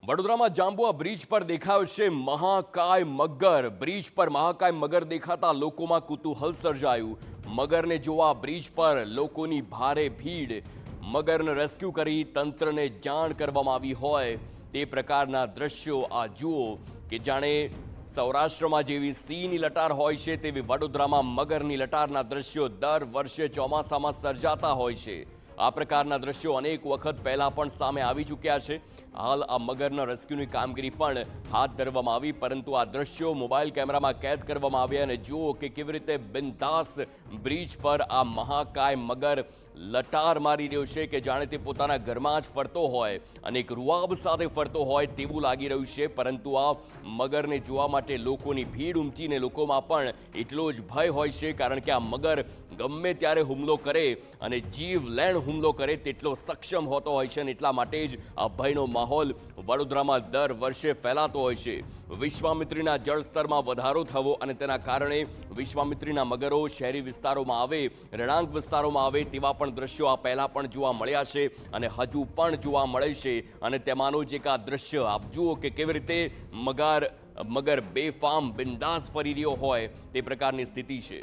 વડોદરામાં જાંબુઆ બ્રિજ પર દેખાયો છે મહાકાય મગર. બ્રિજ પર મહાકાય મગર દેખાતા લોકોમાં કુતૂહલ સર્જાયું. મગરને જોવા બ્રિજ પર લોકોની ભારે ભીડ. મગરને રેસ્ક્યુ કરી તંત્રને જાણ કરવામાં આવી હોય તે પ્રકારના દ્રશ્યો આ જુઓ કે જાણે સૌરાષ્ટ્રમાં જેવી સિંહની લટાર હોય છે તેવી વડોદરામાં મગરની લટારના દ્રશ્યો દર વર્ષે ચોમાસામાં સર્જાતા હોય છે. આ પ્રકારના દ્રશ્યો અનેક વખત પહેલા પણ સામે આવી ચૂક્યા છે. હાલ આ મગરના રેસ્ક્યુની કામગીરી પણ હાથ ધરવામાં આવી, પરંતુ આ દ્રશ્યો મોબાઈલ કેમેરામાં કેદ કરવામાં આવ્યા અને જુઓ કે કેવી રીતે બિંદાસ બ્રિજ પર આ મહાકાય મગર લટાર મારી રહ્યો છે કે જાણે તે પોતાના ઘરમાં જ ફરતો હોય અને એક રૂઆબ સાથે ફરતો હોય તેવું લાગી રહ્યું છે. પરંતુ આ મગરને જોવા માટે લોકોની ભીડ ઉમટીને લોકોમાં પણ એટલો જ ભય હોય છે, કારણ કે આ મગર ગમે ત્યારે હુમલો કરે અને જીવલેણ હુમલો કરે તેટલો સક્ષમ હોતો હોય છે અને એટલા માટે જ આ ભયનો માહોલ વડોદરામાં દર વર્ષે ફેલાતો હોય છે. વિશ્વામિત્રીના જળસ્તરમાં વધારો થવો અને તેના કારણે વિશ્વામિત્રીના મગરો શહેરી વિસ્તારોમાં આવે, રહેણાંક વિસ્તારોમાં આવે તેવા પણ દ્રશ્યો આ પહેલા પણ જોવા મળ્યા છે અને હજુ પણ જોવા મળે છે. અને તેમાંનું જ એક આ દ્રશ્ય આપ જુઓ કે કેવી રીતે મગર બેફામ બિંદાસ ફરી રહ્યો હોય તે પ્રકારની સ્થિતિ છે.